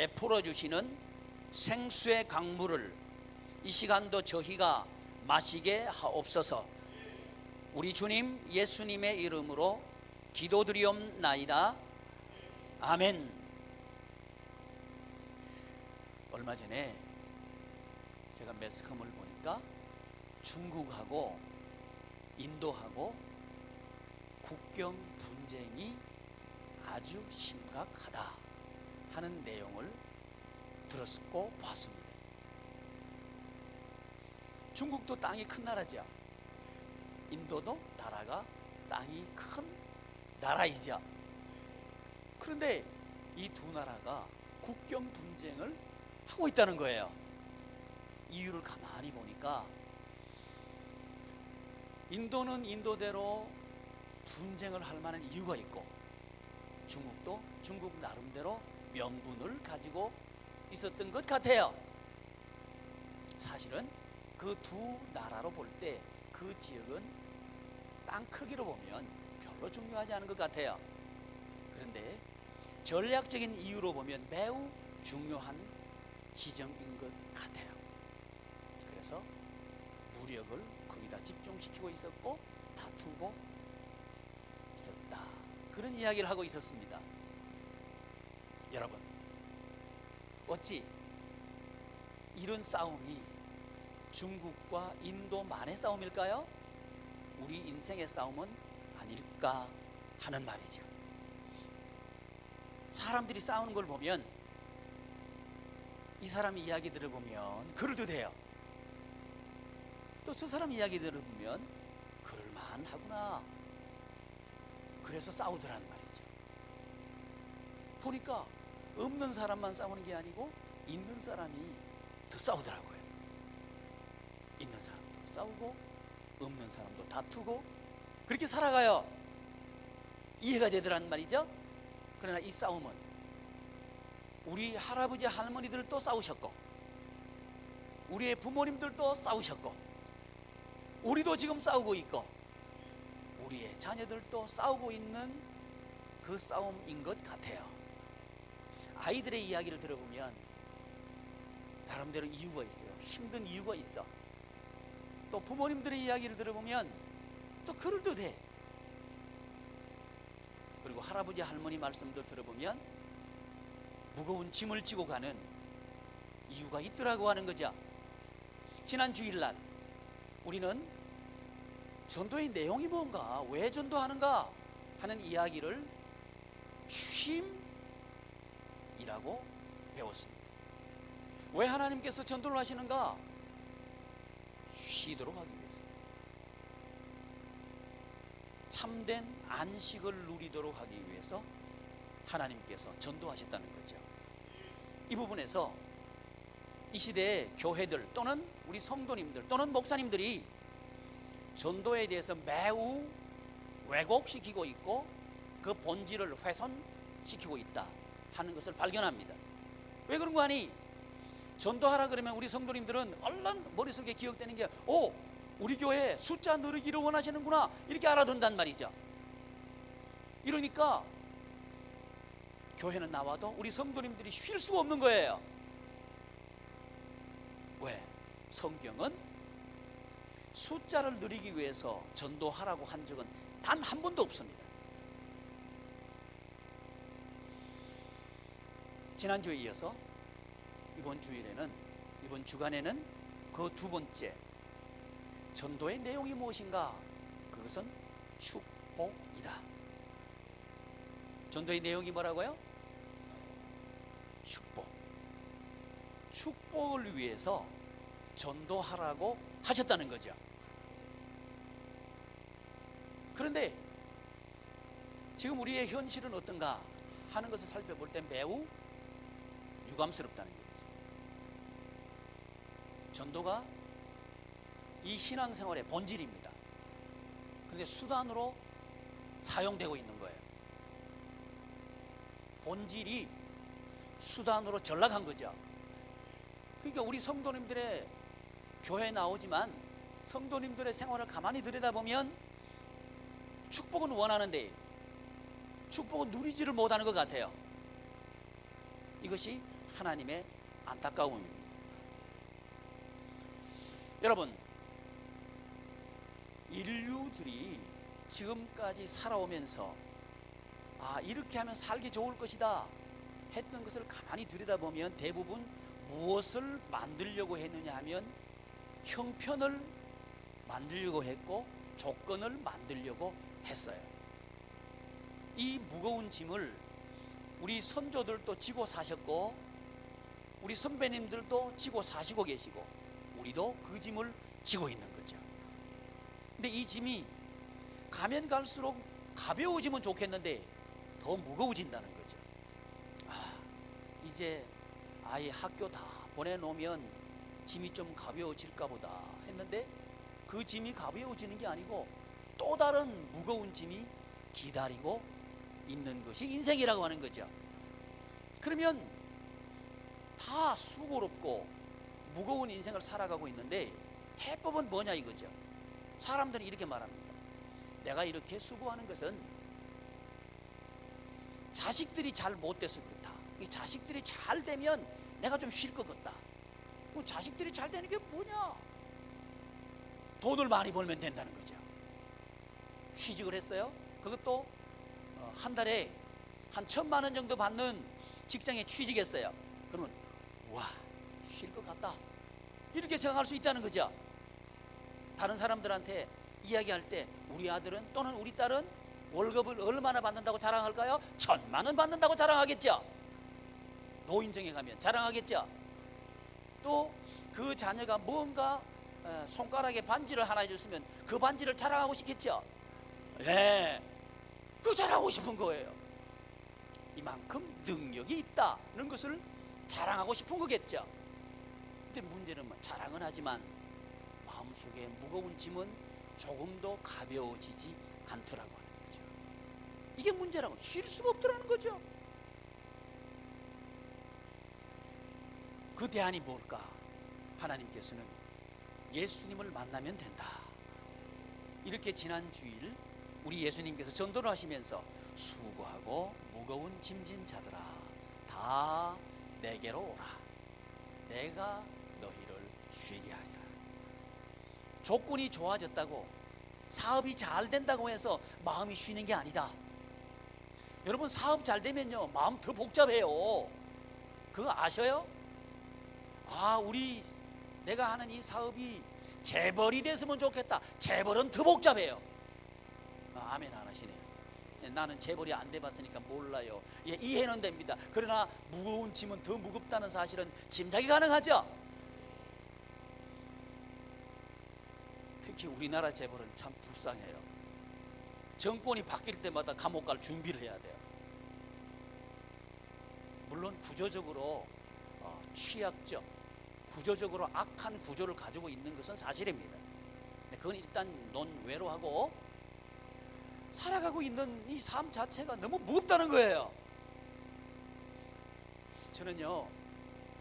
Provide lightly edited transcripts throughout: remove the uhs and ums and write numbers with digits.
베풀어 주시는 생수의 강물을 이 시간도 저희가 마시게 하옵소서. 우리 주님 예수님의 이름으로 기도드리옵나이다. 아멘. 얼마 전에 제가 매스컴을 보니까 중국하고 인도하고 국경 분쟁이 아주 심각하다 하는 내용을 들었고 봤습니다. 중국도 땅이 큰 나라죠. 인도도 나라가 땅이 큰 나라이죠. 그런데 이 두 나라가 국경 분쟁을 하고 있다는 거예요. 이유를 가만히 보니까 인도는 인도대로 분쟁을 할 만한 이유가 있고, 중국도 중국 나름대로 명분을 가지고 있었던 것 같아요. 사실은 그 두 나라로 볼 때 그 지역은 땅 크기로 보면 별로 중요하지 않은 것 같아요. 그런데 전략적인 이유로 보면 매우 중요한 지점인 것 같아요. 그래서 무력을 거기다 집중시키고 있었고 다투고 있었다, 그런 이야기를 하고 있었습니다. 여러분, 어찌 이런 싸움이 중국과 인도만의 싸움일까요? 우리 인생의 싸움은 아닐까 하는 말이죠. 사람들이 싸우는 걸 보면 이 사람 이야기 들어보면 그럴듯해요. 또 저 사람 이야기 들어보면 그럴만하구나. 그래서 싸우더란 말이죠. 보니까 없는 사람만 싸우는 게 아니고 있는 사람이 더 싸우더라고요. 있는 사람도 싸우고 없는 사람도 다투고 그렇게 살아가요. 이해가 되더란 말이죠. 그러나 이 싸움은 우리 할아버지 할머니들도 싸우셨고, 우리의 부모님들도 싸우셨고, 우리도 지금 싸우고 있고, 우리의 자녀들도 싸우고 있는 그 싸움인 것 같아요. 아이들의 이야기를 들어보면 나름대로 이유가 있어요. 힘든 이유가 있어. 또 부모님들의 이야기를 들어보면 또 그럴듯해. 그리고 할아버지 할머니 말씀도 들어보면 무거운 짐을 지고 가는 이유가 있더라고 하는 거죠. 지난 주일날 우리는 전도의 내용이 뭔가, 왜 전도하는가 하는 이야기를 쉼이라고 배웠습니다. 왜 하나님께서 전도를 하시는가? 쉬도록 하기 위해서, 참된 안식을 누리도록 하기 위해서 하나님께서 전도하셨다는 거죠. 이 부분에서 이 시대의 교회들 또는 우리 성도님들 또는 목사님들이 전도에 대해서 매우 왜곡시키고 있고 그 본질을 훼손시키고 있다 하는 것을 발견합니다. 왜 그런 거 아니? 전도하라 그러면 우리 성도님들은 얼른 머릿속에 기억되는 게, 오, 우리 교회 숫자 늘리기를 원하시는구나, 이렇게 알아둔단 말이죠. 이러니까 교회는 나와도 우리 성도님들이 쉴 수가 없는 거예요. 왜? 성경은 숫자를 누리기 위해서 전도하라고 한 적은 단 한 번도 없습니다. 지난주에 이어서 이번 주간에는 그 두 번째 전도의 내용이 무엇인가? 그것은 축복이다. 전도의 내용이 뭐라고요? 축복. 축복을 위해서 전도하라고 하셨다는 거죠. 그런데 지금 우리의 현실은 어떤가 하는 것을 살펴볼 때 매우 유감스럽다는 얘기죠. 전도가 이 신앙생활의 본질입니다. 그런데 수단으로 사용되고 있는 거예요. 본질이 수단으로 전락한 거죠. 그러니까 우리 성도님들의 교회에 나오지만 성도님들의 생활을 가만히 들여다보면 축복은 원하는데 축복은 누리지를 못하는 것 같아요. 이것이 하나님의 안타까움입니다. 여러분, 인류들이 지금까지 살아오면서 이렇게 하면 살기 좋을 것이다 했던 것을 가만히 들여다보면 대부분 무엇을 만들려고 했느냐 하면 형편을 만들려고 했고 조건을 만들려고 했어요. 이 무거운 짐을 우리 선조들도 지고 사셨고 우리 선배님들도 지고 사시고 계시고 우리도 그 짐을 지고 있는 거죠. 근데 이 짐이 가면 갈수록 가벼워지면 좋겠는데 더 무거워진다는 거죠. 이제 아이 학교 다 보내놓으면 짐이 좀 가벼워질까 보다 했는데 그 짐이 가벼워지는 게 아니고 또 다른 무거운 짐이 기다리고 있는 것이 인생이라고 하는 거죠. 그러면 다 수고롭고 무거운 인생을 살아가고 있는데 해법은 뭐냐 이거죠. 사람들이 이렇게 말합니다. 내가 이렇게 수고하는 것은 자식들이 잘 못 돼서 그렇다. 이 자식들이 잘 되면 내가 좀 쉴 것 같다. 자식들이 잘 되는 게 뭐냐? 돈을 많이 벌면 된다는 거죠. 취직을 했어요. 그것도 한 달에 한 1,000만 원 정도 받는 직장에 취직했어요. 그러면 와, 쉴 것 같다 이렇게 생각할 수 있다는 거죠. 다른 사람들한테 이야기할 때 우리 아들은 또는 우리 딸은 월급을 얼마나 받는다고 자랑할까요? 1,000만 원 받는다고 자랑하겠죠. 노인정에 가면 자랑하겠죠. 또 그 자녀가 뭔가 손가락에 반지를 하나 해줬으면 그 반지를 자랑하고 싶겠죠. 네, 그 자랑하고 싶은 거예요. 이만큼 능력이 있다는 것을 자랑하고 싶은 거겠죠. 근데 문제는 자랑은 하지만 마음속에 무거운 짐은 조금도 가벼워지지 않더라고 하는 거죠. 이게 문제라고. 쉴 수가 없더라는 거죠. 그 대안이 뭘까? 하나님께서는 예수님을 만나면 된다. 이렇게 지난 주일 우리 예수님께서 전도를 하시면서 수고하고 무거운 짐진 자들아 다 내게로 오라. 내가 너희를 쉬게 하리라. 조건이 좋아졌다고 사업이 잘 된다고 해서 마음이 쉬는 게 아니다. 여러분, 사업 잘 되면요 마음 더 복잡해요. 그거 아셔요? 내가 하는 이 사업이 재벌이 됐으면 좋겠다. 재벌은 더 복잡해요. 아멘 안 하시네요. 나는 재벌이 안 돼봤으니까 몰라요. 이해는 됩니다. 그러나 무거운 짐은 더 무겁다는 사실은 짐작이 가능하죠. 특히 우리나라 재벌은 참 불쌍해요. 정권이 바뀔 때마다 감옥 갈 준비를 해야 돼요. 물론 구조적으로 취약적, 구조적으로 악한 구조를 가지고 있는 것은 사실입니다. 그건 일단 논외로 하고 살아가고 있는 이 삶 자체가 너무 무겁다는 거예요. 저는요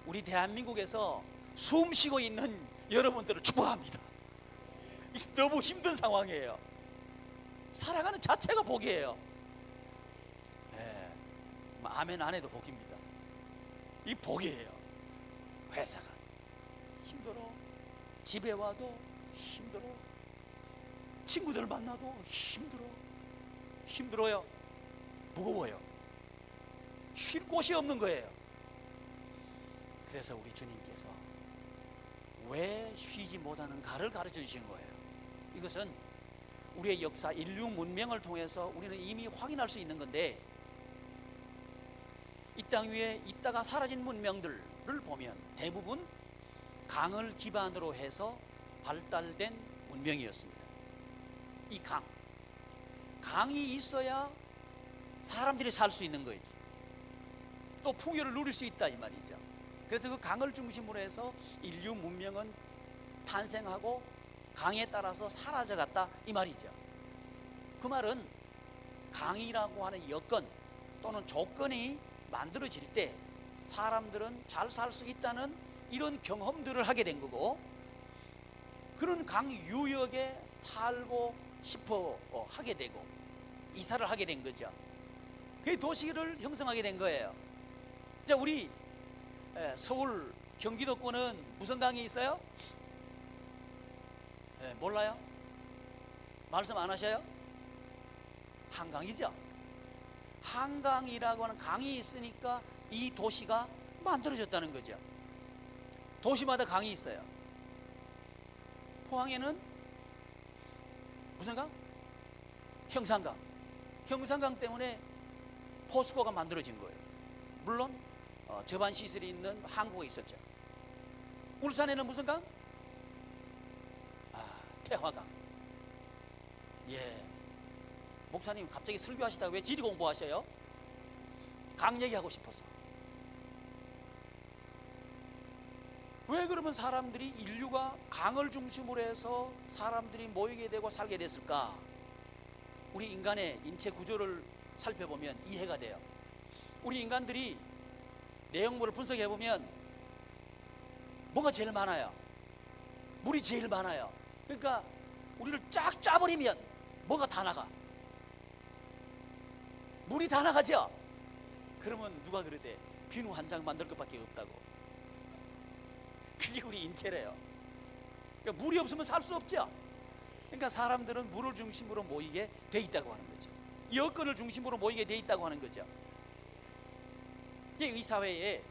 우리 대한민국에서 숨 쉬고 있는 여러분들을 축복합니다. 너무 힘든 상황이에요. 살아가는 자체가 복이에요. 아멘 안 해도 복입니다. 이 복이에요. 회사가 힘들어, 집에 와도 힘들어, 친구들 만나도 힘들어요. 무거워요. 쉴 곳이 없는 거예요. 그래서 우리 주님께서 왜 쉬지 못하는가를 가르쳐 주신 거예요. 이것은 우리의 역사, 인류 문명을 통해서 우리는 이미 확인할 수 있는 건데, 이 땅 위에 있다가 사라진 문명들을 보면 대부분 강을 기반으로 해서 발달된 문명이었습니다. 이 강이 있어야 사람들이 살 수 있는 거지. 또 풍요를 누릴 수 있다 이 말이죠. 그래서 그 강을 중심으로 해서 인류 문명은 탄생하고 강에 따라서 사라져갔다 이 말이죠. 그 말은 강이라고 하는 여건 또는 조건이 만들어질 때 사람들은 잘 살 수 있다는 이런 경험들을 하게 된 거고, 그런 강 유역에 살고 싶어 하게 되고 이사를 하게 된 거죠. 그 도시를 형성하게 된 거예요. 자, 우리 서울 경기도권은 무슨 강이 있어요? 몰라요? 말씀 안 하셔요? 한강이죠. 한강이라고 하는 강이 있으니까 이 도시가 만들어졌다는 거죠. 도시마다 강이 있어요. 포항에는 무슨 강? 형산강. 형산강 때문에 포스코가 만들어진 거예요. 물론 저반 시설이 있는 항구가 있었죠. 울산에는 무슨 강? 태화강. 예. 목사님 갑자기 설교하시다가 왜 지리 공부하셔요? 강 얘기하고 싶어서. 왜 그러면 사람들이, 인류가 강을 중심으로 해서 사람들이 모이게 되고 살게 됐을까? 우리 인간의 인체 구조를 살펴보면 이해가 돼요. 우리 인간들이 내용물을 분석해 보면 뭐가 제일 많아요? 물이 제일 많아요. 그러니까 우리를 쫙 짜버리면 뭐가 다 나가? 물이 다 나가죠? 그러면 누가 그러대? 비누 한 장 만들 것밖에 없다고. 그게 우리 인체래요. 그러니까 물이 없으면 살 수 없죠. 그러니까 사람들은 물을 중심으로 모이게 돼 있다고 하는 거죠. 여건을 중심으로 모이게 돼 있다고 하는 거죠. 이 사회에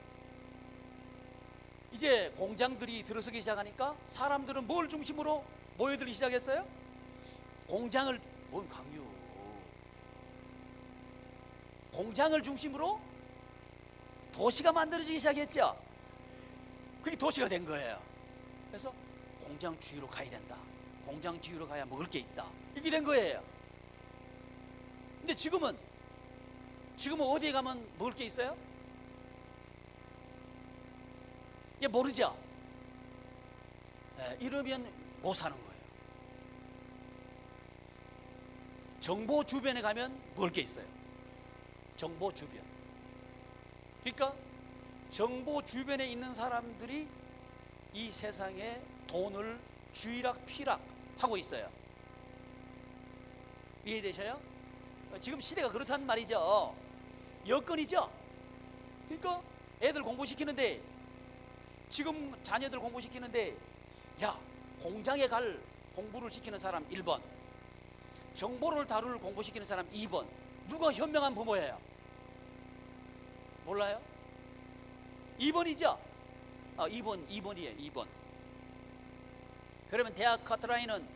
이제 공장들이 들어서기 시작하니까 사람들은 뭘 중심으로 모여들기 시작했어요? 공장을, 뭔 강요? 공장을 중심으로 도시가 만들어지기 시작했죠. 그게 도시가 된 거예요. 그래서 공장 주위로 가야 된다. 공장 주위로 가야 먹을 게 있다. 이게 된 거예요. 근데 지금은 어디에 가면 먹을 게 있어요? 예, 모르죠. 이러면 못 사는 거예요. 정보 주변에 가면 먹을 게 있어요. 정보 주변. 그러니까 정보 주변에 있는 사람들이 이 세상에 돈을 쥐락피락 하고 있어요. 이해되셔요? 지금 시대가 그렇단 말이죠. 여건이죠. 그러니까 애들 공부시키는데, 지금 자녀들 공부시키는데, 야, 공장에 갈 공부를 시키는 사람 1번, 정보를 다룰 공부시키는 사람 2번. 누가 현명한 부모예요? 몰라요? 2번이죠? 2번이에요. 2번. 그러면 대학 커트라인은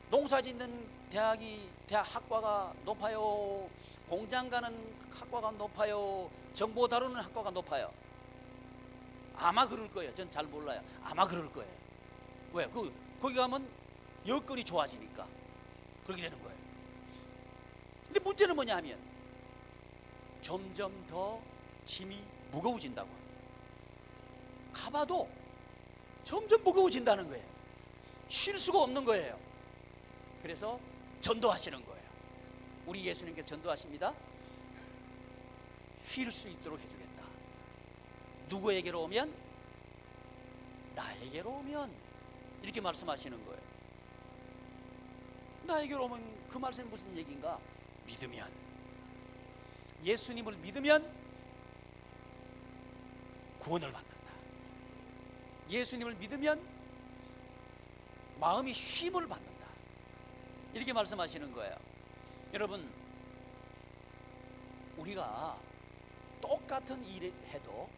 농사 짓는 대학 학과가 높아요? 공장 가는 학과가 높아요? 정보 다루는 학과가 높아요? 아마 그럴 거예요. 전 잘 몰라요. 아마 그럴 거예요. 왜? 거기 가면 여건이 좋아지니까 그렇게 되는 거예요. 근데 문제는 뭐냐 하면 점점 더 짐이 무거워진다고 합니다. 가봐도 점점 무거워진다는 거예요. 쉴 수가 없는 거예요. 그래서 전도하시는 거예요. 우리 예수님께서 전도하십니다. 쉴 수 있도록 해주겠다. 누구에게로 오면? 나에게로 오면. 이렇게 말씀하시는 거예요. 나에게로 오면 그 말씀이 무슨 얘기인가? 믿으면, 예수님을 믿으면 구원을 받는다. 예수님을 믿으면 마음이 쉼을 받는다. 이렇게 말씀하시는 거예요. 여러분, 우리가 똑같은 일을 해도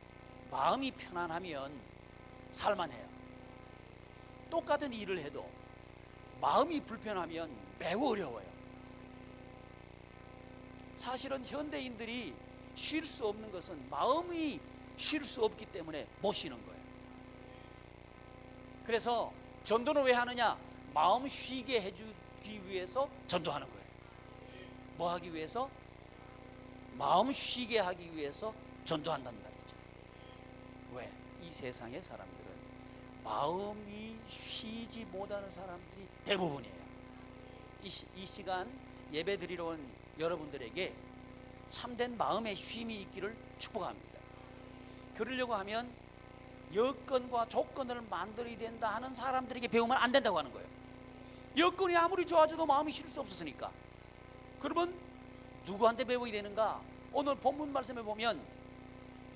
마음이 편안하면 살만해요. 똑같은 일을 해도 마음이 불편하면 매우 어려워요. 사실은 현대인들이 쉴 수 없는 것은 마음이 쉴 수 없기 때문에 못 쉬는 거예요. 그래서 전도는 왜 하느냐? 마음 쉬게 해주기 위해서 전도하는 거예요. 뭐 하기 위해서? 마음 쉬게 하기 위해서 전도한다는 말이죠. 왜? 이 세상의 사람들은 마음이 쉬지 못하는 사람들이 대부분이에요. 이 시간 예배 드리러 온 여러분들에게 참된 마음의 쉼이 있기를 축복합니다. 그러려고 하면 여건과 조건을 만들어야 된다 하는 사람들에게 배우면 안 된다고 하는 거예요. 여건이 아무리 좋아져도 마음이 쉴 수 없었으니까. 그러면 누구한테 배워야 되는가? 오늘 본문 말씀에 보면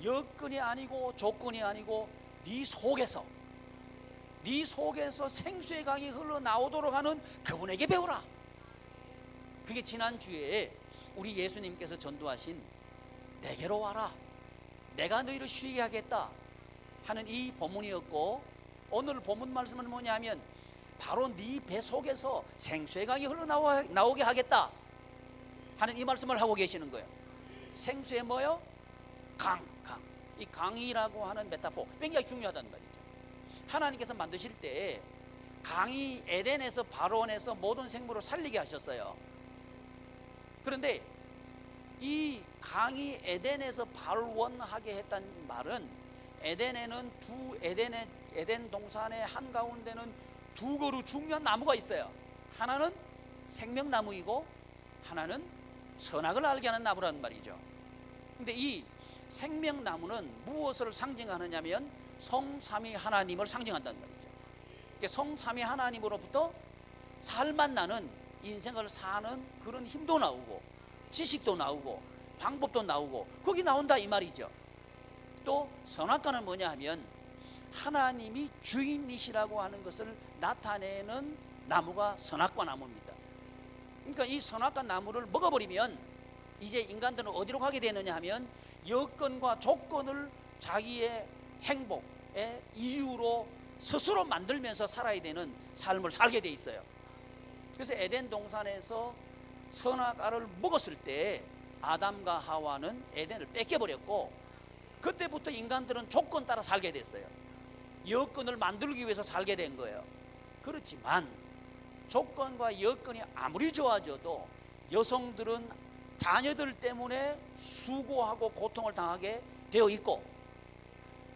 여건이 아니고 조건이 아니고 네 속에서 생수의 강이 흘러나오도록 하는 그분에게 배우라. 그게 지난주에 우리 예수님께서 전도하신 내게로 와라, 내가 너희를 쉬게 하겠다 하는 이 본문이었고, 오늘 본문 말씀은 뭐냐면 바로 네 배 속에서 생수의 강이 흘러나오게 하겠다 하는 이 말씀을 하고 계시는 거예요. 생수의 뭐요? 강. 이 강이라고 하는 메타포 굉장히 중요하다는 말이죠. 하나님께서 만드실 때 강이 에덴에서 발원해서 모든 생물을 살리게 하셨어요. 그런데 이 강이 에덴에서 발원하게 했다는 말은 에덴에는 에덴 동산의 한가운데는 두 그루 중요한 나무가 있어요. 하나는 생명나무이고 하나는 선악을 알게 하는 나무라는 말이죠. 근데 이 생명나무는 무엇을 상징하느냐면 성삼위 하나님을 상징한다는 말이죠. 그러니까 성삼위 하나님으로부터 살만 나는 인생을 사는 그런 힘도 나오고 지식도 나오고 방법도 나오고 거기 나온다 이 말이죠. 또 선악과는 뭐냐 하면 하나님이 주인이시라고 하는 것을 나타내는 나무가 선악과 나무입니다. 그러니까 이 선악과 나무를 먹어버리면 이제 인간들은 어디로 가게 되느냐 하면 여건과 조건을 자기의 행복의 이유로 스스로 만들면서 살아야 되는 삶을 살게 돼 있어요. 그래서 에덴 동산에서 선악과를 먹었을 때 아담과 하와는 에덴을 뺏겨버렸고, 그때부터 인간들은 조건 따라 살게 됐어요. 여건을 만들기 위해서 살게 된 거예요. 그렇지만 조건과 여건이 아무리 좋아져도 여성들은 자녀들 때문에 수고하고 고통을 당하게 되어 있고,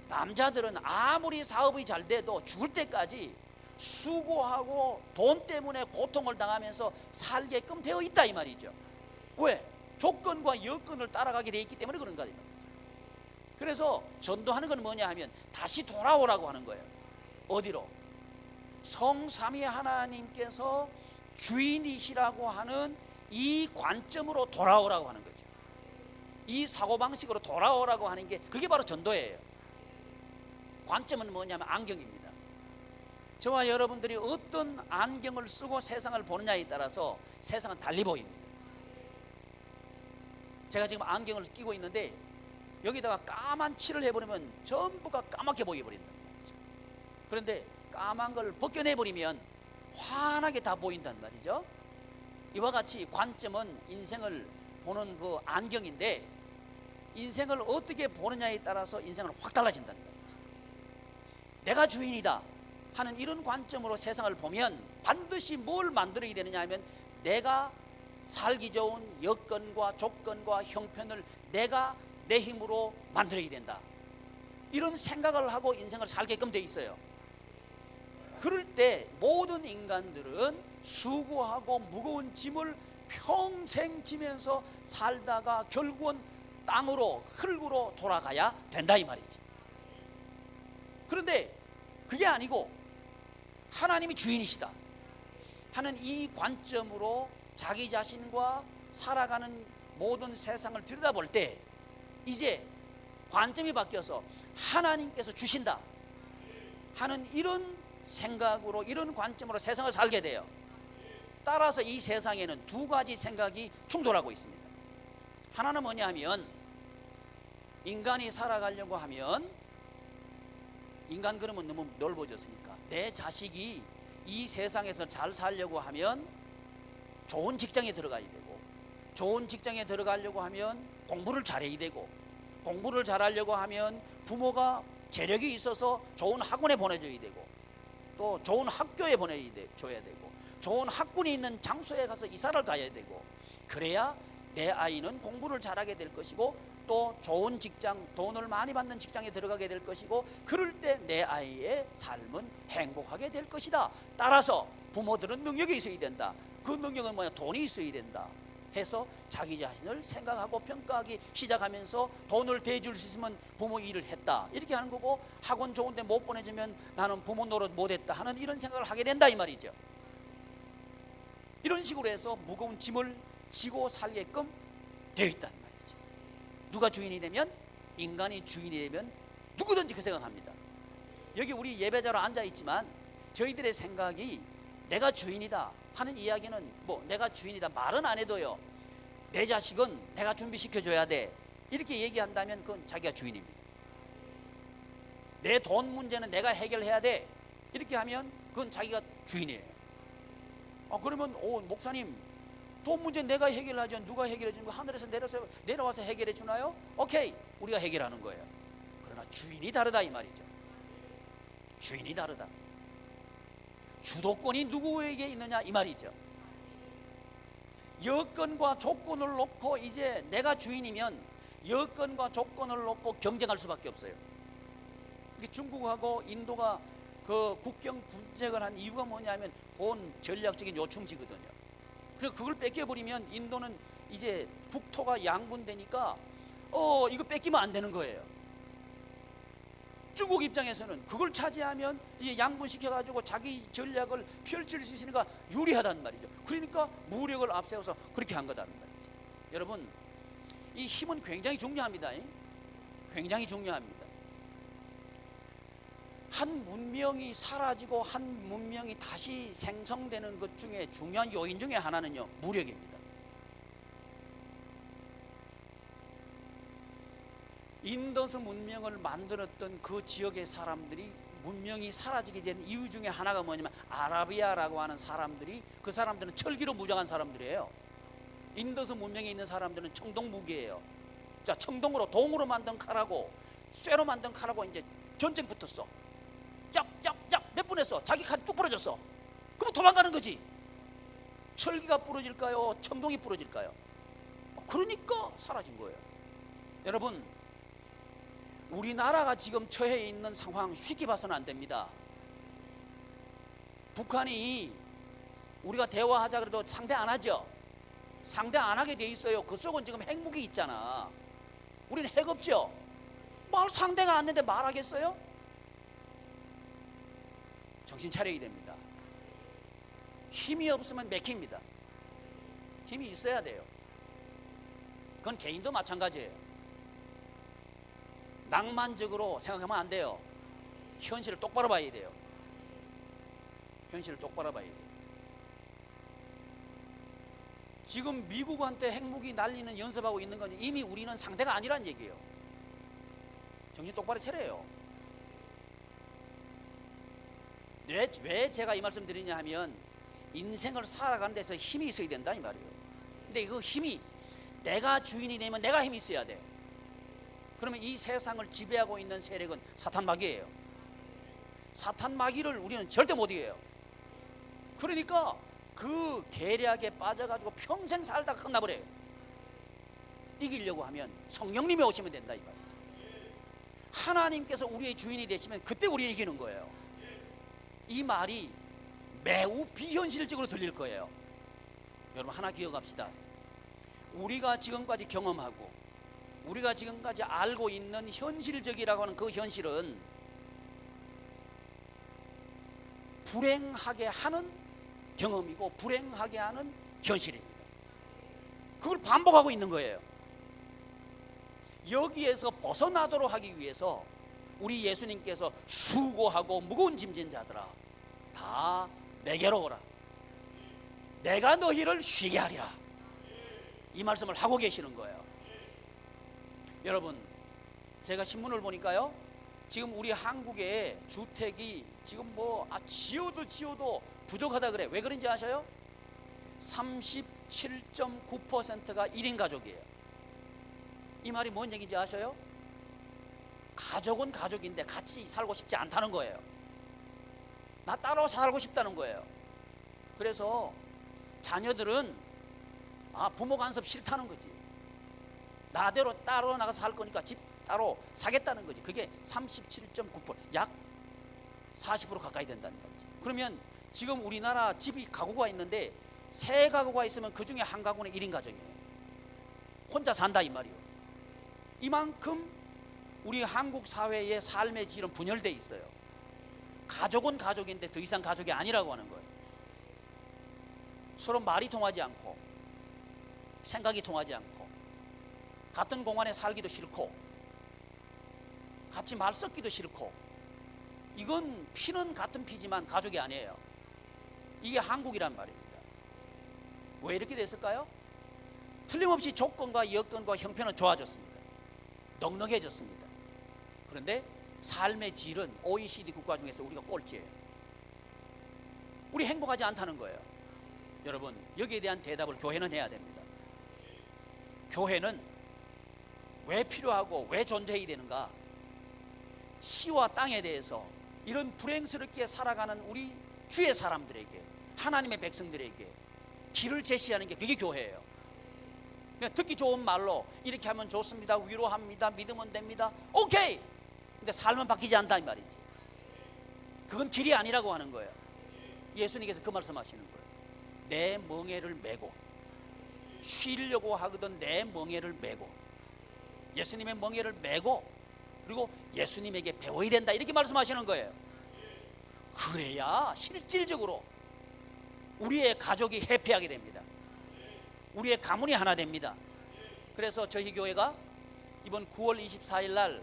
남자들은 아무리 사업이 잘 돼도 죽을 때까지 수고하고 돈 때문에 고통을 당하면서 살게끔 되어 있다 이 말이죠. 왜? 조건과 여건을 따라가게 되어 있기 때문에 그런가 이 말이죠. 그래서 전도하는 건 뭐냐 하면 다시 돌아오라고 하는 거예요. 어디로? 성삼위 하나님께서 주인이시라고 하는 이 관점으로 돌아오라고 하는 거죠. 이 사고방식으로 돌아오라고 하는 게 그게 바로 전도예요. 관점은 뭐냐면 안경입니다. 저와 여러분들이 어떤 안경을 쓰고 세상을 보느냐에 따라서 세상은 달리 보입니다. 제가 지금 안경을 끼고 있는데 여기다가 까만 칠을 해버리면 전부가 까맣게 보여버린다는 말이죠. 그런데 까만 걸 벗겨내버리면 환하게 다 보인단 말이죠. 이와 같이 관점은 인생을 보는 그 안경인데, 인생을 어떻게 보느냐에 따라서 인생은 확 달라진다는 말이죠. 내가 주인이다 하는 이런 관점으로 세상을 보면 반드시 뭘 만들어야 되느냐 하면 내가 살기 좋은 여건과 조건과 형편을 내가 내 힘으로 만들어야 된다, 이런 생각을 하고 인생을 살게끔 돼 있어요. 그럴 때 모든 인간들은 수고하고 무거운 짐을 평생 지면서 살다가 결국은 땅으로, 흙으로 돌아가야 된다 이 말이지. 그런데 그게 아니고 하나님이 주인이시다 하는 이 관점으로 자기 자신과 살아가는 모든 세상을 들여다볼 때 이제 관점이 바뀌어서 하나님께서 주신다 하는 이런 생각으로, 이런 관점으로 세상을 살게 돼요. 따라서 이 세상에는 두 가지 생각이 충돌하고 있습니다. 하나는 뭐냐 하면 인간이 살아가려고 하면, 인간 그러면 너무 넓어졌으니까 내 자식이 이 세상에서 잘 살려고 하면 좋은 직장에 들어가야 되고, 좋은 직장에 들어가려고 하면 공부를 잘해야 되고, 공부를 잘하려고 하면 부모가 재력이 있어서 좋은 학원에 보내줘야 되고, 또 좋은 학교에 보내줘야 되고, 좋은 학군이 있는 장소에 가서 이사를 가야 되고, 그래야 내 아이는 공부를 잘하게 될 것이고 또 좋은 직장, 돈을 많이 받는 직장에 들어가게 될 것이고, 그럴 때 내 아이의 삶은 행복하게 될 것이다. 따라서 부모들은 능력이 있어야 된다. 그 능력은 뭐냐? 돈이 있어야 된다 해서 자기 자신을 생각하고 평가하기 시작하면서 돈을 대줄 수 있으면 부모 일을 했다 이렇게 하는 거고, 학원 좋은 데 못 보내주면 나는 부모 노릇 못했다 하는 이런 생각을 하게 된다 이 말이죠. 이런 식으로 해서 무거운 짐을 지고 살게끔 되어 있다는 말이죠. 누가 주인이 되면? 인간이 주인이 되면 누구든지 그 생각합니다. 여기 우리 예배자로 앉아 있지만 저희들의 생각이 내가 주인이다 하는 이야기는 뭐 내가 주인이다 말은 안 해도요, 내 자식은 내가 준비시켜줘야 돼 이렇게 얘기한다면 그건 자기가 주인입니다. 내 돈 문제는 내가 해결해야 돼 이렇게 하면 그건 자기가 주인이에요. 그러면 목사님 돈 문제 내가 해결하죠. 누가 해결해 주는 거? 하늘에서 내려와서 해결해 주나요? 오케이, 우리가 해결하는 거예요. 그러나 주인이 다르다 이 말이죠. 주인이 다르다. 주도권이 누구에게 있느냐 이 말이죠. 여건과 조건을 놓고 이제 내가 주인이면 여건과 조건을 놓고 경쟁할 수밖에 없어요. 중국하고 인도가 그 국경 분쟁을 한 이유가 뭐냐면 본 전략적인 요충지거든요. 그래서 그걸 뺏겨버리면 인도는 이제 국토가 양분되니까 이거 뺏기면 안 되는 거예요. 중국 입장에서는 그걸 차지하면 이제 양분시켜가지고 자기 전략을 펼칠 수 있으니까 유리하단 말이죠. 그러니까 무력을 앞세워서 그렇게 한 거다는 말이죠. 여러분, 이 힘은 굉장히 중요합니다. 굉장히 중요합니다. 한 문명이 사라지고 한 문명이 다시 생성되는 것 중에 중요한 요인 중에 하나는요, 무력입니다. 인더스 문명을 만들었던 그 지역의 사람들이 문명이 사라지게 된 이유 중에 하나가 뭐냐면 아라비아라고 하는 사람들이, 그 사람들은 철기로 무장한 사람들이에요. 인더스 문명에 있는 사람들은 청동 무기예요. 자, 청동으로, 동으로 만든 칼하고 쇠로 만든 칼하고 이제 전쟁 붙었어. 야, 몇 분 했어? 자기 칼이 뚝 부러졌어. 그럼 도망가는 거지. 철기가 부러질까요? 청동이 부러질까요? 그러니까 사라진 거예요. 여러분, 우리나라가 지금 처해 있는 상황 쉽게 봐서는 안 됩니다. 북한이 우리가 대화하자 그래도 상대 안 하죠. 상대 안 하게 돼 있어요. 그쪽은 지금 핵무기 있잖아. 우리는 핵 없죠. 말 상대가 안 되는데 말하겠어요? 정신 차려야 됩니다. 힘이 없으면 맥힙니다. 힘이 있어야 돼요. 그건 개인도 마찬가지예요. 낭만적으로 생각하면 안 돼요. 현실을 똑바로 봐야 돼요. 현실을 똑바로 봐야 돼요. 지금 미국한테 핵무기 날리는 연습하고 있는 건 이미 우리는 상대가 아니란 얘기예요. 정신 똑바로 차려요. 왜 제가 이 말씀 드리냐 하면 인생을 살아가는 데서 힘이 있어야 된다 이 말이에요. 근데 그 힘이 내가 주인이 되면 내가 힘이 있어야 돼. 그러면 이 세상을 지배하고 있는 세력은 사탄 마귀예요. 사탄 마귀를 우리는 절대 못 이겨요. 그러니까 그 계략에 빠져가지고 평생 살다가 끝나버려요. 이기려고 하면 성령님이 오시면 된다 이 말이죠. 하나님께서 우리의 주인이 되시면 그때 우리 이기는 거예요. 이 말이 매우 비현실적으로 들릴 거예요. 여러분, 하나 기억합시다. 우리가 지금까지 경험하고 우리가 지금까지 알고 있는 현실적이라고 하는 그 현실은 불행하게 하는 경험이고 불행하게 하는 현실입니다. 그걸 반복하고 있는 거예요. 여기에서 벗어나도록 하기 위해서 우리 예수님께서 수고하고 무거운 짐진 자들아 다 내게로 오라. 내가 너희를 쉬게 하리라. 이 말씀을 하고 계시는 거예요. 여러분, 제가 신문을 보니까요, 지금 우리 한국의 주택이 지금 지어도 부족하다 그래. 왜 그런지 아셔요? 37.9%가 1인 가족이에요. 이 말이 뭔 얘기인지 아셔요? 가족은 가족인데 같이 살고 싶지 않다는 거예요. 나 따로 살고 싶다는 거예요. 그래서 자녀들은 부모 간섭 싫다는 거지. 나대로 따로 나가서 살 거니까 집 따로 사겠다는 거지. 그게 37.9%, 약 40% 가까이 된다는 거지. 그러면 지금 우리나라 집이 가구가 있는데 세 가구가 있으면 그 중에 한 가구는 1인 가정이에요. 혼자 산다 이 말이에요. 이만큼 우리 한국 사회의 삶의 질은 분열돼 있어요. 가족은 가족인데 더 이상 가족이 아니라고 하는 거예요. 서로 말이 통하지 않고 생각이 통하지 않고 같은 공간에 살기도 싫고 같이 말 섞기도 싫고, 이건 피는 같은 피지만 가족이 아니에요. 이게 한국이란 말입니다. 왜 이렇게 됐을까요? 틀림없이 조건과 여건과 형편은 좋아졌습니다. 넉넉해졌습니다. 그런데 삶의 질은 OECD 국가 중에서 우리가 꼴찌예요. 우리 행복하지 않다는 거예요. 여러분, 여기에 대한 대답을 교회는 해야 됩니다. 교회는 왜 필요하고 왜 존재해야 되는가? 시와 땅에 대해서 이런 불행스럽게 살아가는 우리 주의 사람들에게, 하나님의 백성들에게 길을 제시하는 게 그게 교회예요. 그냥 듣기 좋은 말로 이렇게 하면 좋습니다, 위로합니다, 믿으면 됩니다, 오케이. 근데 삶은 바뀌지 않다 이 말이지. 그건 길이 아니라고 하는 거예요. 예수님께서 그 말씀하시는 거예요. 내 멍에를 메고, 쉬려고 하거든 내 멍에를 메고, 예수님의 멍에를 메고, 그리고 예수님에게 배워야 된다, 이렇게 말씀하시는 거예요. 그래야 실질적으로 우리의 가족이 해피하게 됩니다. 우리의 가문이 하나 됩니다. 그래서 저희 교회가 이번 9월 24일 날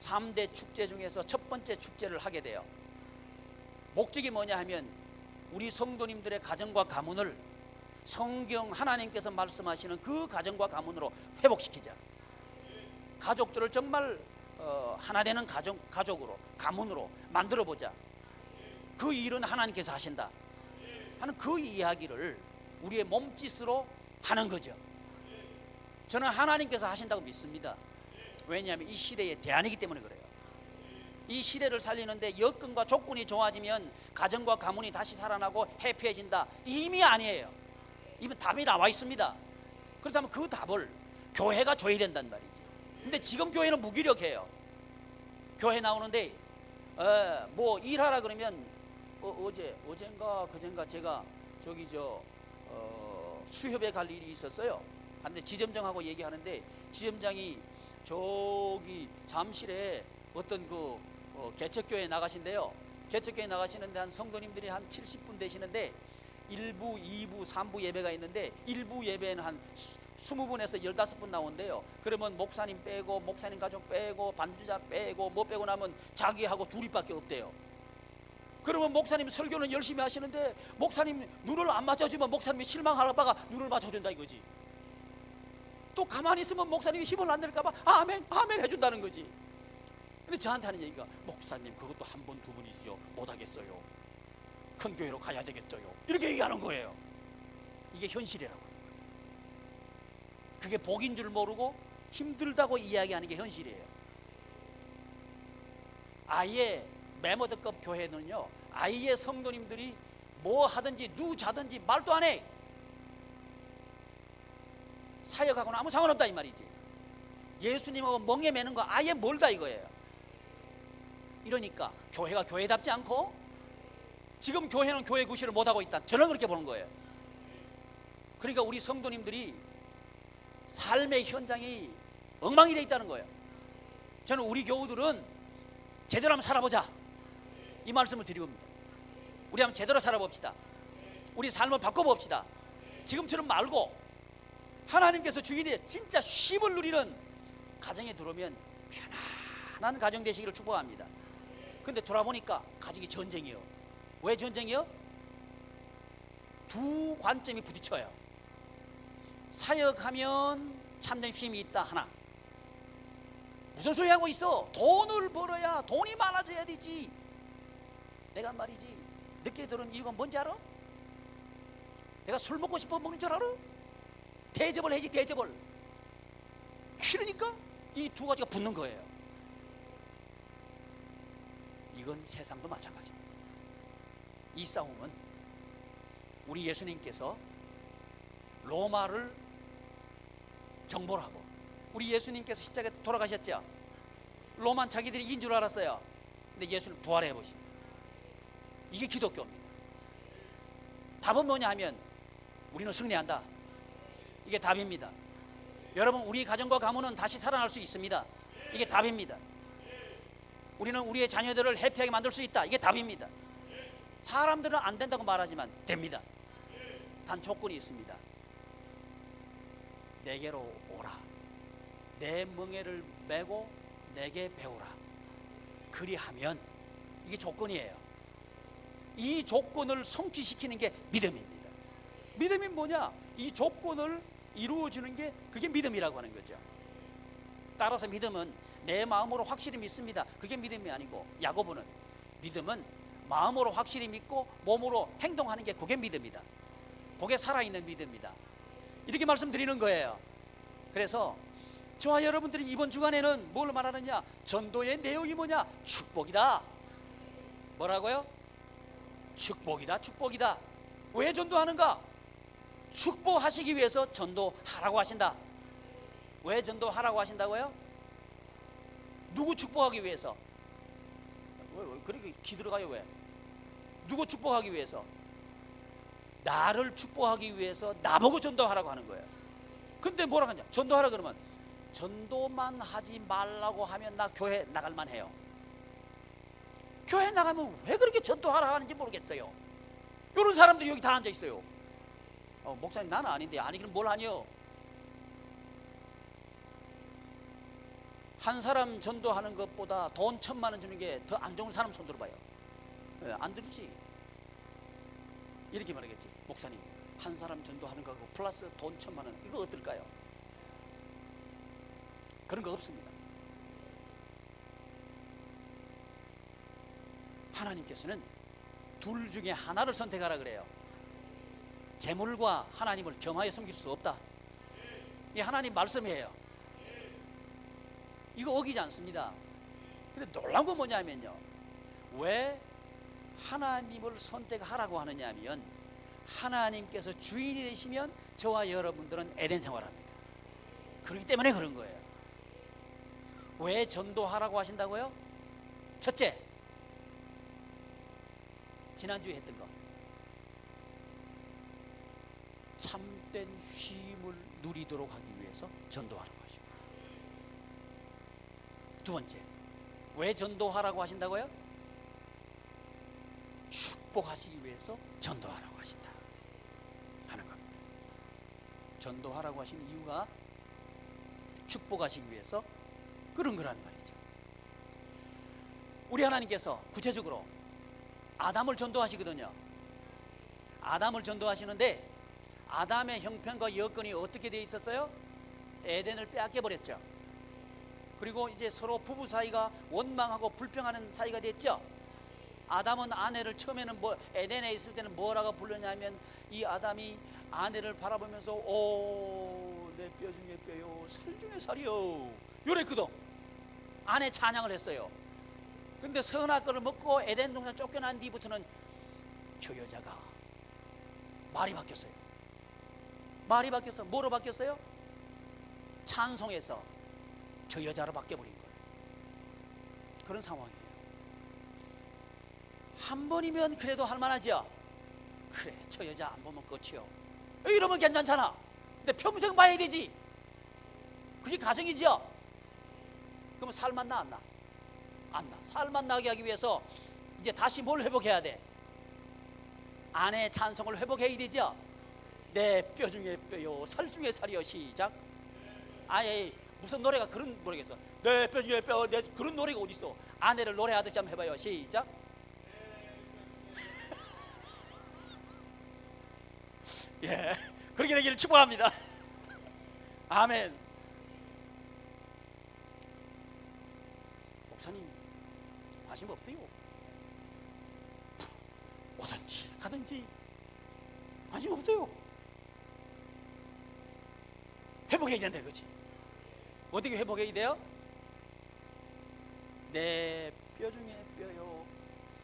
3대 축제 중에서 첫 번째 축제를 하게 돼요. 목적이 뭐냐 하면 우리 성도님들의 가정과 가문을 성경 하나님께서 말씀하시는 그 가정과 가문으로 회복시키자. 가족들을 정말 하나 되는 가족으로, 가문으로 만들어보자. 그 일은 하나님께서 하신다 하는 그 이야기를 우리의 몸짓으로 하는 거죠. 저는 하나님께서 하신다고 믿습니다. 왜냐하면 이 시대의 대안이기 때문에 그래요. 이 시대를 살리는데 여건과 조건이 좋아지면 가정과 가문이 다시 살아나고 해피해진다, 이미 아니에요. 이미 답이 나와 있습니다. 그렇다면 그 답을 교회가 줘야 된단 말이지. 근데 지금 교회는 무기력해요. 교회 나오는데 뭐 일하라 그러면 어젠가 그젠가 제가 저기 수협에 갈 일이 있었어요. 근데 지점장하고 얘기하는데 지점장이 저기 잠실에 어떤 개척교회에 나가신대요. 개척교회에 나가시는데 한 성도님들이 한 70분 되시는데 1부, 2부, 3부 예배가 있는데 1부 예배는 한 20분에서 15분 나온대요. 그러면 목사님 빼고, 목사님 가족 빼고, 반주자 빼고, 뭐 빼고 나면 자기하고 둘이밖에 없대요. 그러면 목사님 설교는 열심히 하시는데 목사님 눈을 안 맞춰주면 목사님이 실망할까봐 눈을 맞춰준다 이거지. 또 가만히 있으면 목사님이 힘을 안 낼까봐 아멘 아멘 해준다는 거지. 근데 저한테 하는 얘기가, 목사님 그것도 한 분 두 분이지요, 못하겠어요, 큰 교회로 가야 되겠어요, 이렇게 얘기하는 거예요. 이게 현실이라고. 그게 복인 줄 모르고 힘들다고 이야기하는 게 현실이에요. 아예 메모드급 교회는요, 아예 성도님들이 뭐 하든지 누 자든지 말도 안 해. 사역하고는 아무 상관없다 이 말이지. 예수님하고 멍에 매는 거 아예 멀다 이거예요. 이러니까 교회가 교회답지 않고 지금 교회는 교회 구실을 못하고 있다, 저는 그렇게 보는 거예요. 그러니까 우리 성도님들이 삶의 현장이 엉망이 돼 있다는 거예요. 저는 우리 교우들은 제대로 한번 살아보자 이 말씀을 드립니다. 우리 한번 제대로 살아봅시다. 우리 삶을 바꿔봅시다. 지금처럼 말고 하나님께서 주인이 진짜 쉼을 누리는 가정에 들어오면 편안한 가정 되시기를 축복합니다. 그런데 돌아보니까 가정이 전쟁이에요. 왜 전쟁이요? 두 관점이 부딪혀요. 사역하면 참된 쉼이 있다 하나, 무슨 소리 하고 있어, 돈을 벌어야 돈이 많아져야 되지. 내가 말이지 늦게 들은 이유가 뭔지 알아? 내가 술 먹고 싶어 먹는 줄 알아? 대접을 해야지, 대접을. 그러니까 이 두 가지가 붙는 거예요. 이건 세상도 마찬가지입니다. 이 싸움은 우리 예수님께서 로마를 정복을 하고, 우리 예수님께서 십자가에 돌아가셨죠. 로마는 자기들이 이긴 줄 알았어요. 근데 예수는 부활해 보십니다. 이게 기독교입니다. 답은 뭐냐 하면 우리는 승리한다, 이게 답입니다. 여러분, 우리 가정과 가문은 다시 살아날 수 있습니다. 이게 답입니다. 우리는 우리의 자녀들을 해피하게 만들 수 있다, 이게 답입니다. 사람들은 안 된다고 말하지만 됩니다. 단 조건이 있습니다. 내게로 오라. 내 멍에를 메고 내게 배우라. 그리하면, 이게 조건이에요. 이 조건을 성취시키는 게 믿음입니다. 믿음이 뭐냐? 이 조건을 이루어주는 게 그게 믿음이라고 하는 거죠. 따라서 믿음은 내 마음으로 확실히 믿습니다, 그게 믿음이 아니고, 야고보는 믿음은 마음으로 확실히 믿고 몸으로 행동하는 게 그게 믿음이다, 그게 살아있는 믿음이다, 이렇게 말씀드리는 거예요. 그래서 저와 여러분들이 이번 주간에는 뭘 말하느냐? 전도의 내용이 뭐냐? 축복이다. 뭐라고요? 축복이다, 축복이다. 왜 전도하는가? 축복하시기 위해서 전도하라고 하신다. 왜 전도하라고 하신다고요? 누구 축복하기 위해서? 왜 그렇게 기들어가요? 왜? 누구 축복하기 위해서? 나를 축복하기 위해서 나보고 전도하라고 하는 거예요. 근데 뭐라고 하냐? 전도하라 그러면 전도만 하지 말라고 하면 나 교회 나갈만 해요. 교회 나가면 왜 그렇게 전도하라 하는지 모르겠어요. 이런 사람들이 여기 다 앉아 있어요. 목사님 나는 아닌데. 아니 그럼 뭘 하냐? 한 사람 전도하는 것보다 돈 1,000만 원 주는 게 더 안 좋은 사람 손 들어봐요. 안 들지. 이렇게 말하겠지. 목사님 한 사람 전도하는 거하고 플러스 돈 1,000만 원, 이거 어떨까요? 그런 거 없습니다. 하나님께서는 둘 중에 하나를 선택하라 그래요. 재물과 하나님을 겸하여 섬길 수 없다. 이 하나님 말씀이에요. 이거 어기지 않습니다. 근데 놀라운 건 뭐냐면요, 왜 하나님을 선택하라고 하느냐 하면, 하나님께서 주인이 되시면 저와 여러분들은 에덴 생활합니다. 그렇기 때문에 그런 거예요. 왜 전도하라고 하신다고요? 첫째, 지난주에 했던 거, 참된 쉼을 누리도록 하기 위해서 전도하라고 하십니다. 두 번째, 왜 전도하라고 하신다고요? 축복하시기 위해서 전도하라고 하신다 하는 겁니다. 전도하라고 하신 이유가 축복하시기 위해서 그런 거란 말이죠. 우리 하나님께서 구체적으로 아담을 전도하시거든요. 아담을 전도하시는데, 아담의 형편과 여건이 어떻게 되어 있었어요? 에덴을 빼앗겨 버렸죠. 그리고 이제 서로 부부 사이가 원망하고 불평하는 사이가 됐죠. 아담은 아내를 처음에는 에덴에 있을 때는 뭐라고 불렀냐면, 이 아담이 아내를 바라보면서 오, 내 뼈 중에 뼈요, 살 중에 살이요, 요랬거든. 아내 찬양을 했어요. 근데 선악과를 먹고 에덴 동산 쫓겨난 뒤부터는 저 여자가 말이 바뀌었어요. 말이 바뀌었어. 뭐로 바뀌었어요? 찬송에서 저 여자로 바뀌어버린 거예요. 그런 상황이에요. 한 번이면 그래도 할만하죠. 그래, 저 여자 안 보면 끝이요, 이러면 괜찮잖아. 근데 평생 봐야 되지. 그게 가정이죠. 그러면 살맛 나 안 나? 안 나. 살맛 나게 하기 위해서 이제 다시 뭘 회복해야 돼? 아내의 찬송을 회복해야 되죠. 내 뼈 중에 뼈요, 살 중에 살이요. 시작. 아예 무슨 노래가 그런 노래겠어? 내 뼈 중에 뼈, 내 그런 노래가 어디 있어? 아내를 노래하듯이 한번 해봐요. 시작. 예, 그렇게 되기를 축복합니다. 아멘. 목사님 관심 없대요. 오든지 가든지 관심 없어요. 회복해야 된다, 그렇지? 어떻게 회복해야 돼요? 내 뼈 중에 뼈요,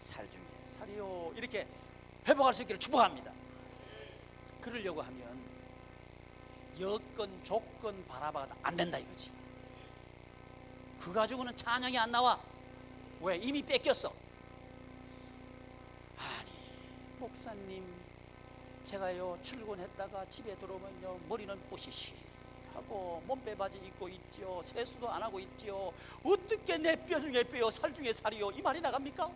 살 중에 살이요, 이렇게 회복할 수 있기를 축복합니다. 그러려고 하면 여건 조건 바라봐도 안 된다 이거지. 그 가지고는 찬양이 안 나와. 왜? 이미 뺏겼어. 아니 목사님, 제가요 출근했다가 집에 들어오면요 머리는 뿌시시 하고 몸빼바지 입고 있지요, 세수도 안 하고 있지요, 어떻게 내 뼈 중에 뼈요, 살 중에 살이요, 이 말이 나갑니까?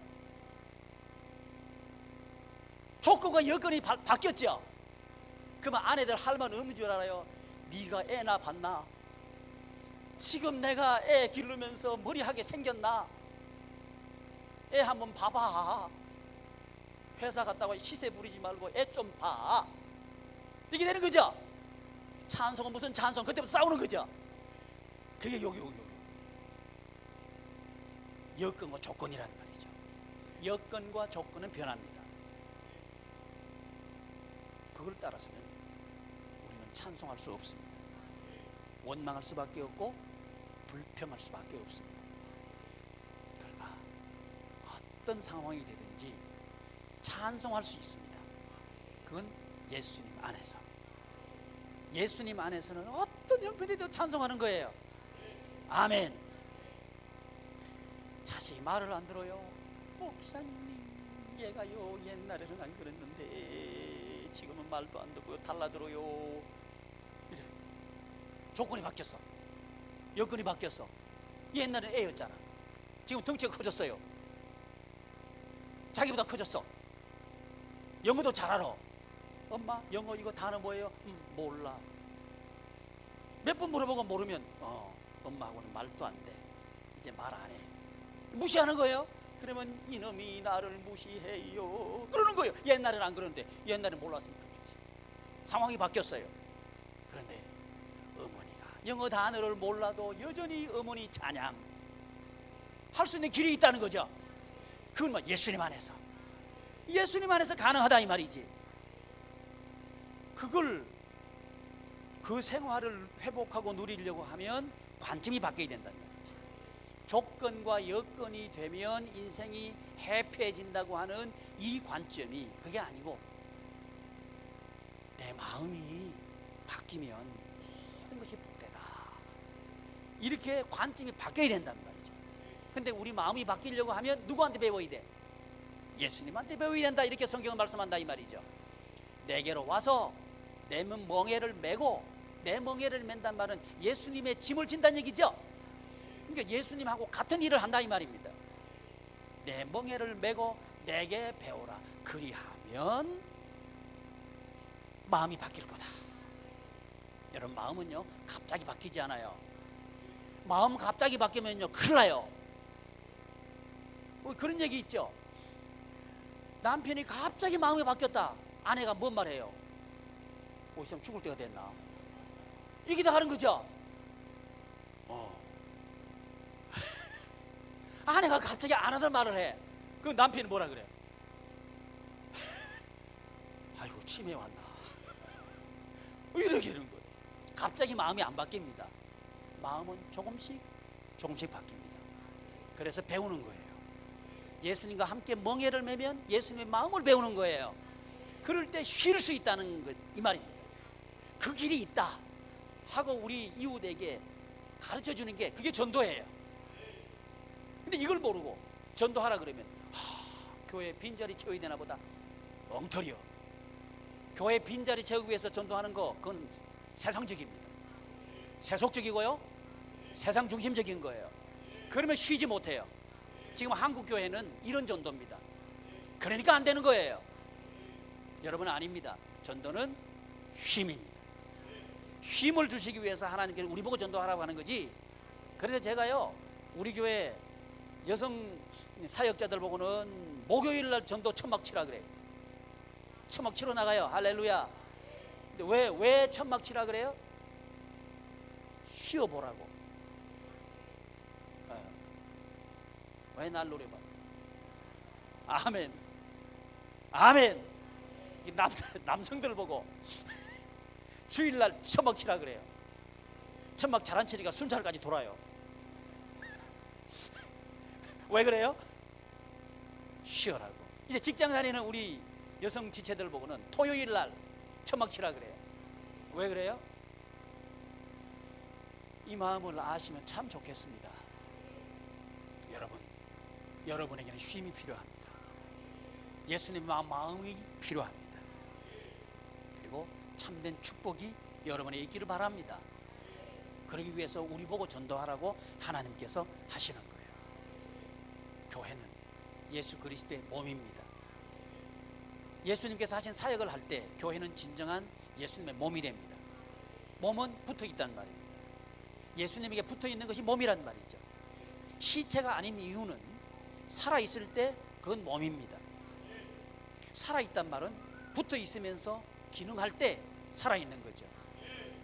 조건과 여건이 바뀌었죠. 그러면 아내들 할 말 없는 줄 알아요. 네가 애 낳아 봤나? 지금 내가 애 기르면서 머리하게 생겼나? 애 한번 봐봐. 회사 갔다가 시세 부리지 말고 애 좀 봐. 이렇게 되는 거죠. 찬송은 무슨 찬송? 그때부터 싸우는 거죠. 그게 여기 여건과 조건이란 말이죠. 여건과 조건은 변합니다. 그걸 따라서는 우리는 찬송할 수 없습니다. 원망할 수밖에 없고 불평할 수밖에 없습니다. 그러나 어떤 상황이 되든지 찬송할 수 있습니다. 그건 예수님 안에서. 예수님 안에서는 어떤 형편에도 찬송하는 거예요. 아멘. 자식이 말을 안 들어요. 목사님, 얘가요 옛날에는 안 그랬는데 지금은 말도 안 듣고요, 달라들어요. 이래. 조건이 바뀌었어. 여건이 바뀌었어. 옛날엔 애였잖아. 지금 덩치가 커졌어요. 자기보다 커졌어. 영어도 잘 알아. 엄마, 영어 이거 단어 뭐예요? 몰라. 몇 번 물어보고 모르면 엄마하고는 말도 안 돼. 이제 말 안 해. 무시하는 거예요. 그러면 이놈이 나를 무시해요 그러는 거예요. 옛날에는 안 그러는데, 옛날에는 몰랐으니까 그렇지. 상황이 바뀌었어요. 그런데 어머니가 영어 단어를 몰라도 여전히 어머니 찬양 할 수 있는 길이 있다는 거죠. 그건 뭐 예수님 안에서, 예수님 안에서 가능하다 이 말이지. 그 생활을 회복하고 누리려고 하면 관점이 바뀌어야 된다는 거지. 조건과 여건이 되면 인생이 해피해진다고 하는 이 관점이 그게 아니고, 내 마음이 바뀌면 모든 것이 복되다, 이렇게 관점이 바뀌어야 된다는 말이죠. 근데 우리 마음이 바뀌려고 하면 누구한테 배워야 돼? 예수님한테 배워야 된다, 이렇게 성경은 말씀한다 이 말이죠. 내게로 와서 내 멍에를 메고, 내 멍에를 맨단 말은 예수님의 짐을 진다는 얘기죠. 그러니까 예수님하고 같은 일을 한다 이 말입니다. 내 멍에를 메고 내게 배우라. 그리하면 마음이 바뀔 거다. 여러분, 마음은요 갑자기 바뀌지 않아요. 마음 갑자기 바뀌면요 큰일 나요. 그런 얘기 있죠. 남편이 갑자기 마음이 바뀌었다. 아내가 뭔 말해요? 이 사람 죽을 때가 됐나? 이게 다 하는 거죠. 아내가 갑자기 안 하던 말을 해. 그 남편이 뭐라 그래? 아이고 치매 왔나? 이렇게 되는 거예요. 갑자기 마음이 안 바뀝니다. 마음은 조금씩 바뀝니다. 그래서 배우는 거예요. 예수님과 함께 멍에를 매면 예수님의 마음을 배우는 거예요. 그럴 때 쉴 수 있다는 것, 이 말입니다. 그 길이 있다 하고 우리 이웃에게 가르쳐 주는 게 그게 전도예요. 근데 이걸 모르고 전도하라 그러면 교회 빈자리 채워야 되나 보다. 엉터리요. 교회 빈자리 채우기 위해서 전도하는 거, 그건 세상적입니다. 세속적이고요, 세상 중심적인 거예요. 그러면 쉬지 못해요. 지금 한국 교회는 이런 전도입니다. 그러니까 안 되는 거예요. 여러분은 아닙니다. 전도는 쉼입니다. 쉼을 주시기 위해서 하나님께서 우리 보고 전도하라고 하는 거지. 그래서 제가요 우리 교회 여성 사역자들 보고는 목요일 날 전도 천막 치라 그래요. 천막 치러 나가요. 할렐루야. 근데 왜 천막 치라 그래요? 쉬어보라고. 왜 날 노려봐? 아멘. 아멘. 남성들 보고 주일날 천막 치라 그래요. 천막 잘 안 치니까 순찰까지 돌아요. 왜 그래요? 쉬어라고. 이제 직장 다니는 우리 여성 지체들 보고는 토요일날 천막 치라 그래요. 왜 그래요? 이 마음을 아시면 참 좋겠습니다. 여러분에게는 쉼이 필요합니다. 예수님의 마음이 필요합니다. 그리고 참된 축복이 여러분에게 있기를 바랍니다. 그러기 위해서 우리 보고 전도하라고 하나님께서 하시는 거예요. 교회는 예수 그리스도의 몸입니다. 예수님께서 하신 사역을 할 때 교회는 진정한 예수님의 몸이 됩니다. 몸은 붙어 있다는 말입니다. 예수님에게 붙어 있는 것이 몸이란 말이죠. 시체가 아닌 이유는 살아 있을 때 그건 몸입니다. 살아 있단 말은 붙어 있으면서 기능할 때 살아 있는 거죠.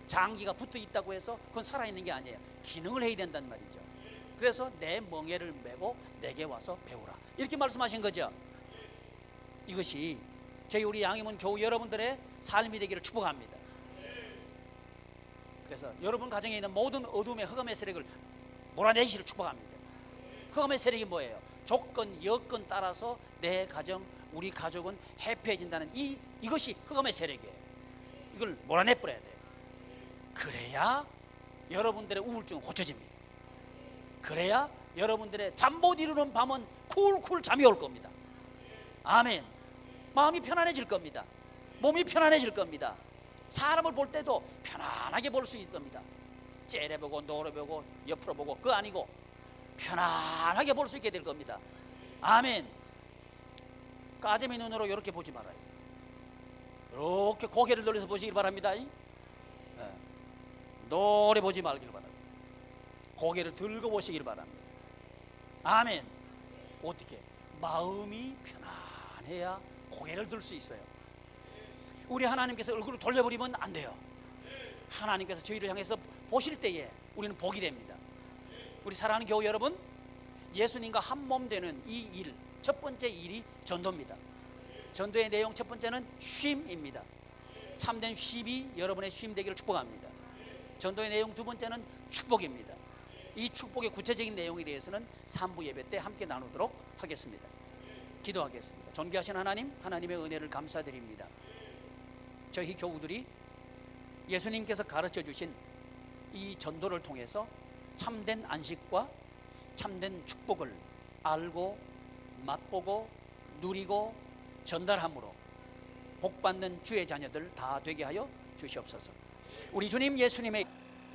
장기가 붙어 있다고 해서 그건 살아 있는 게 아니에요. 기능을 해야 된단 말이죠. 그래서 내 멍에를 메고 내게 와서 배우라, 이렇게 말씀하신 거죠. 이것이 저희 우리 양희문 교우 여러분들의 삶이 되기를 축복합니다. 그래서 여러분 가정에 있는 모든 어둠의 흑암의 세력을 몰아내기를 축복합니다. 흑암의 세력이 뭐예요? 조건, 여건 따라서 내 가정, 우리 가족은 해피해진다는 이것이 흑암의 세력이에요. 이걸 몰아내버려야 돼요. 그래야 여러분들의 우울증은 고쳐집니다. 그래야 여러분들의 잠 못 이루는 밤은 쿨쿨 잠이 올 겁니다. 아멘. 마음이 편안해질 겁니다. 몸이 편안해질 겁니다. 사람을 볼 때도 편안하게 볼 수 있을 겁니다. 째려보고 노려보고 옆으로 보고 그거 아니고 편안하게 볼 수 있게 될 겁니다. 아멘. 까재미 눈으로 이렇게 보지 말아요. 이렇게 고개를 돌려서 보시길 바랍니다. 노래 보지 말길 바랍니다. 고개를 들고 보시길 바랍니다. 아멘. 어떻게? 마음이 편안해야 고개를 들 수 있어요. 우리 하나님께서 얼굴을 돌려버리면 안 돼요. 하나님께서 저희를 향해서 보실 때에 우리는 복이 됩니다. 우리 사랑하는 교우 여러분, 예수님과 한 몸 되는 이 일, 첫 번째 일이 전도입니다. 전도의 내용 첫 번째는 쉼입니다. 참된 쉼이 여러분의 쉼 되기를 축복합니다. 전도의 내용 두 번째는 축복입니다. 이 축복의 구체적인 내용에 대해서는 3부 예배 때 함께 나누도록 하겠습니다. 기도하겠습니다. 존귀하신 하나님, 하나님의 은혜를 감사드립니다. 저희 교우들이 예수님께서 가르쳐 주신 이 전도를 통해서 참된 안식과 참된 축복을 알고 맛보고 누리고 전달함으로 복받는 주의 자녀들 다 되게 하여 주시옵소서. 우리 주님 예수님의